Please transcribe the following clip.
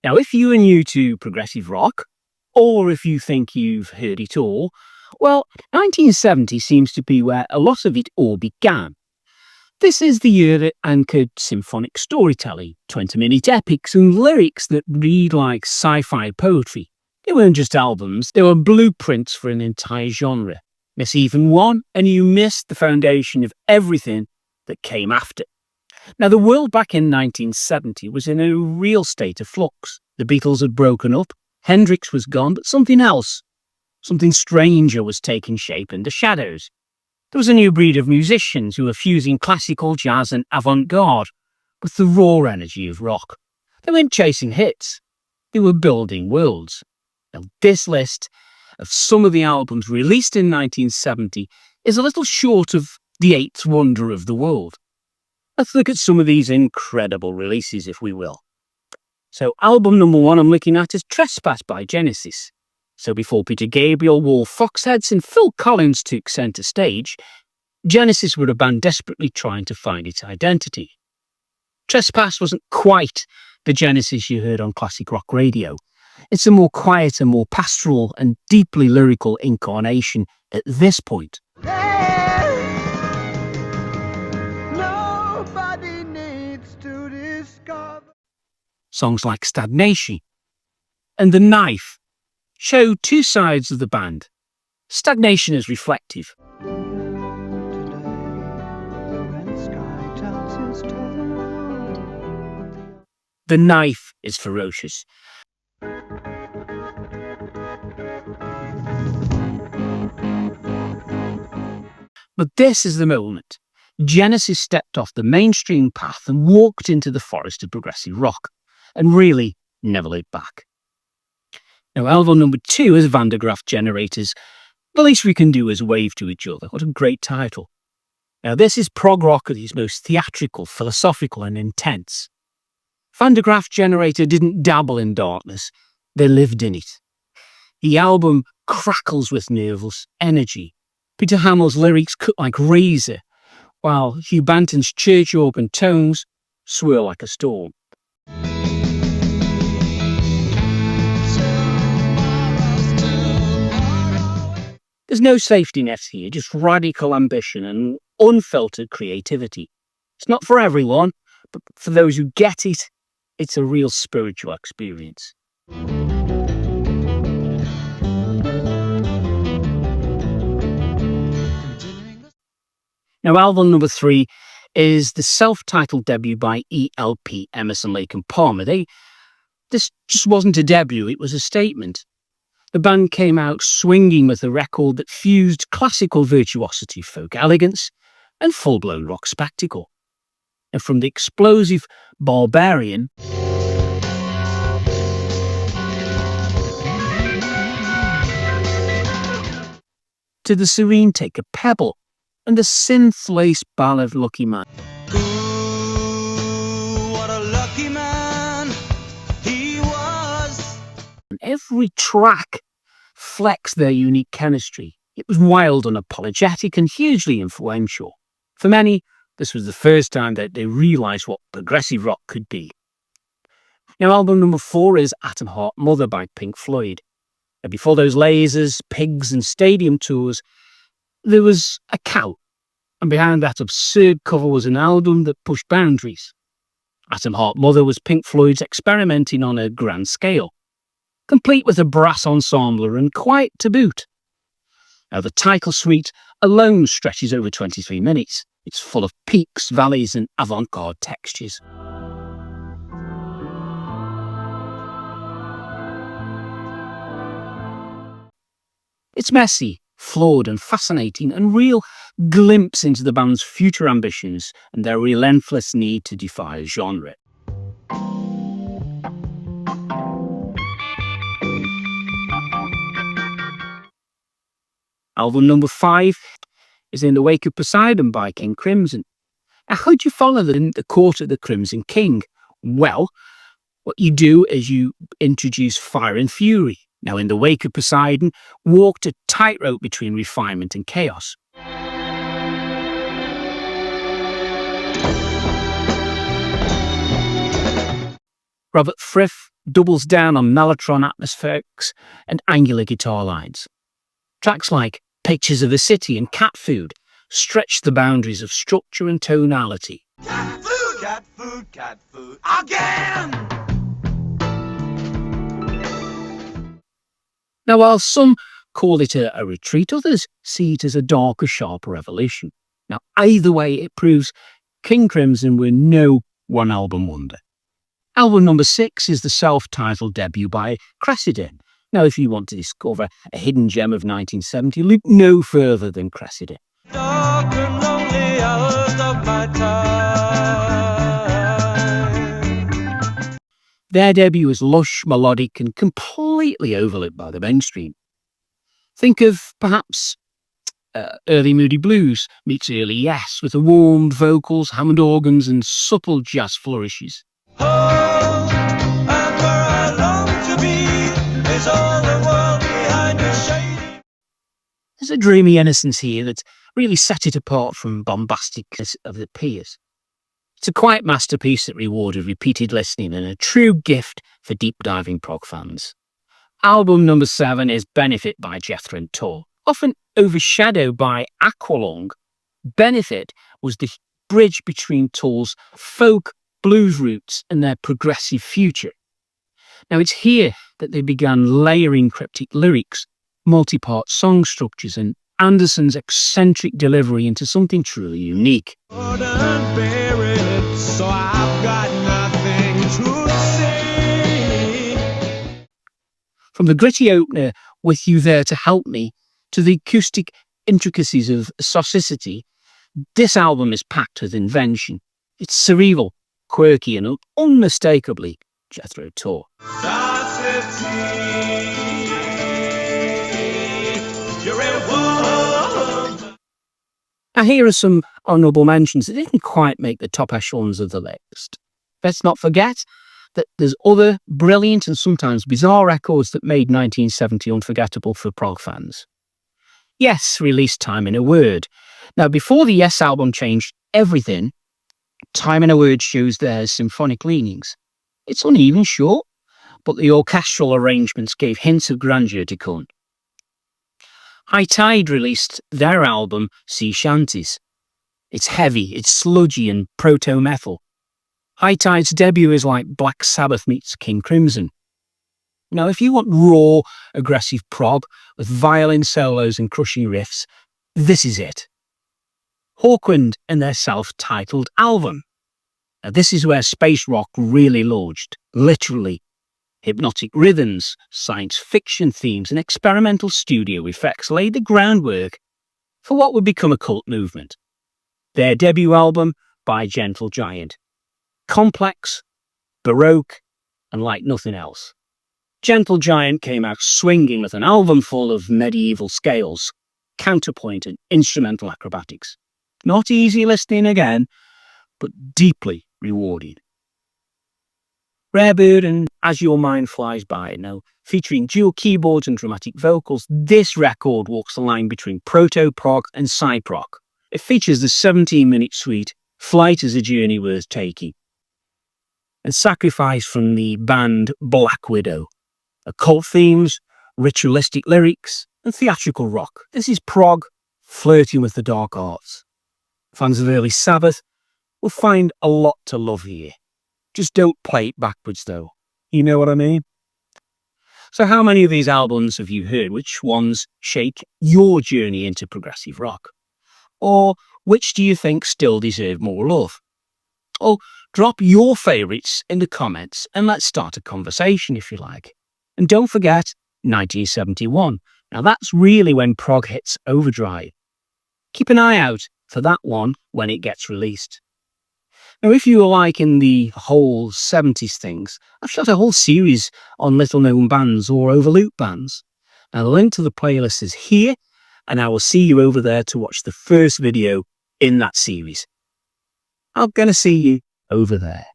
Now, if you are new to progressive rock, or if you think you've heard it all, well, 1970 seems to be where a lot of it all began. This is the year that anchored symphonic storytelling, 20-minute epics, and lyrics that read like sci-fi poetry. They weren't just albums, they were blueprints for an entire genre. Miss even one, and you missed the foundation of everything that came after. Now, the world back in 1970 was in a real state of flux. The Beatles had broken up, Hendrix was gone, but something else, something stranger was taking shape in the shadows. There was a new breed of musicians who were fusing classical, jazz and avant-garde with the raw energy of rock. They weren't chasing hits, they were building worlds. Now, this list of some of the albums released in 1970 is a little short of the eighth wonder of the world. Let's look at some of these incredible releases, if we will. So, album number 1 I'm looking at is Trespass by Genesis. So before Peter Gabriel, Wolf Foxheads and Phil Collins took centre stage, Genesis were a band desperately trying to find its identity. Trespass wasn't quite the Genesis you heard on classic rock radio. It's a more quiet and more pastoral and deeply lyrical incarnation at this point. Nobody needs to discover. Songs like Stagnation and The Knife show two sides of the band. Stagnation is reflective. The Knife is ferocious. But this is the moment. Genesis stepped off the mainstream path and walked into the forest of progressive rock, and really never looked back. Now, album number 2 is Van der Graaf Generators. The least we can do is wave to each other. What a great title. Now, this is prog rock at its most theatrical, philosophical and intense. Van der Graaf Generator didn't dabble in darkness, they lived in it. The album crackles with nervous energy. Peter Hamill's lyrics cut like razor, while Hugh Banton's church organ tones swirl like a storm. There's no safety net here, just radical ambition and unfiltered creativity. It's not for everyone, but for those who get it, it's a real spiritual experience. Now, album number 3 is the self-titled debut by ELP, Emerson, Lake and Palmer. This just wasn't a debut, it was a statement. The band came out swinging with a record that fused classical virtuosity, folk elegance, and full-blown rock spectacle. And from the explosive Barbarian to the serene Take a Pebble and the synth-laced ballad Lucky Man. Ooh, what a lucky man he was. And every track flexed their unique chemistry. It was wild, unapologetic, and hugely influential. For many, this was the first time that they realised what progressive rock could be. Now, album number 4 is Atom Heart Mother by Pink Floyd. And before those lasers, pigs, and stadium tours, there was a cow. And behind that absurd cover was an album that pushed boundaries. Atom Heart Mother was Pink Floyd's experimenting on a grand scale, complete with a brass ensemble and quiet to boot. Now, the title suite alone stretches over 23 minutes. It's full of peaks, valleys, and avant-garde textures. It's messy, flawed, and fascinating, and real glimpse into the band's future ambitions and their relentless need to defy genre. Album number 5 is In the Wake of Poseidon by King Crimson. Now, how do you follow the court of the Crimson King? Well, what you do is you introduce fire and fury. Now, In the Wake of Poseidon walked a tightrope between refinement and chaos. Robert Fripp doubles down on mellotron atmospherics and angular guitar lines. Tracks like Pictures of a City and Cat Food stretch the boundaries of structure and tonality. Cat food, cat food, cat food, again! Now, while some call it a retreat, others see it as a darker, sharper evolution. Now, either way, it proves King Crimson were no one-album wonder. Album number 6 is the self-titled debut by Cressida. Now, if you want to discover a hidden gem of 1970, look no further than Cressida. Dark and lonely hours of my time. Their debut is lush, melodic, and completely overlooked by the mainstream. Think of, perhaps, early Moody Blues meets early Yes, with the warmed vocals, Hammond organs, and subtle jazz flourishes. Oh, and where I long to be is all the world behind the shady. There's a dreamy innocence here that really set it apart from bombasticness of the peers. It's a quiet masterpiece that rewarded repeated listening and a true gift for deep-diving prog fans. Album number 7 is Benefit by Jethro and Tull. Often overshadowed by Aqualung, Benefit was the bridge between Tull's folk blues roots and their progressive future. Now, it's here that they began layering cryptic lyrics, multi-part song structures, and Anderson's eccentric delivery into something truly unique. Lord, I'm buried, so I've got nothing to say. From the gritty opener, With You There to Help Me, to the acoustic intricacies of Saucicity, this album is packed with invention. It's cerebral, quirky, and unmistakably Jethro Tull. Now, here are some honourable mentions that didn't quite make the top echelons of the list. Let's not forget that there's other brilliant and sometimes bizarre records that made 1970 unforgettable for prog fans. Yes released Time in a Word. Now, before the Yes album changed everything, Time in a Word shows their symphonic leanings. It's uneven, sure, but the orchestral arrangements gave hints of grandeur to come. High Tide released their album Sea Shanties. It's heavy, it's sludgy and proto-metal. High Tide's debut is like Black Sabbath meets King Crimson. Now, if you want raw, aggressive prog with violin solos and crushing riffs, this is it. Hawkwind and their self-titled album. Now, this is where space rock really launched, literally. Hypnotic rhythms, science fiction themes, and experimental studio effects laid the groundwork for what would become a cult movement. Their debut album, By Gentle Giant. Complex, baroque, and like nothing else. Gentle Giant came out swinging with an album full of medieval scales, counterpoint, and instrumental acrobatics. Not easy listening again, but deeply rewarding. Rarebird and As Your Mind Flies By. Now, featuring dual keyboards and dramatic vocals, this record walks the line between proto-prog and psy-prog. It features the 17-minute suite, Flight is a Journey Worth Taking, and Sacrifice from the band Black Widow. Occult themes, ritualistic lyrics, and theatrical rock. This is prog flirting with the dark arts. Fans of early Sabbath will find a lot to love here. Just don't play it backwards, though. You know what I mean? So how many of these albums have you heard? Which ones shaped your journey into progressive rock? Or which do you think still deserve more love? Or drop your favourites in the comments and let's start a conversation if you like. And don't forget 1971. Now that's really when prog hits overdrive. Keep an eye out for that one when it gets released. Now, if you are liking the whole 70s things, I've shot a whole series on little-known bands or overlooked bands. Now, the link to the playlist is here, and I will see you over there to watch the first video in that series. I'm going to see you over there.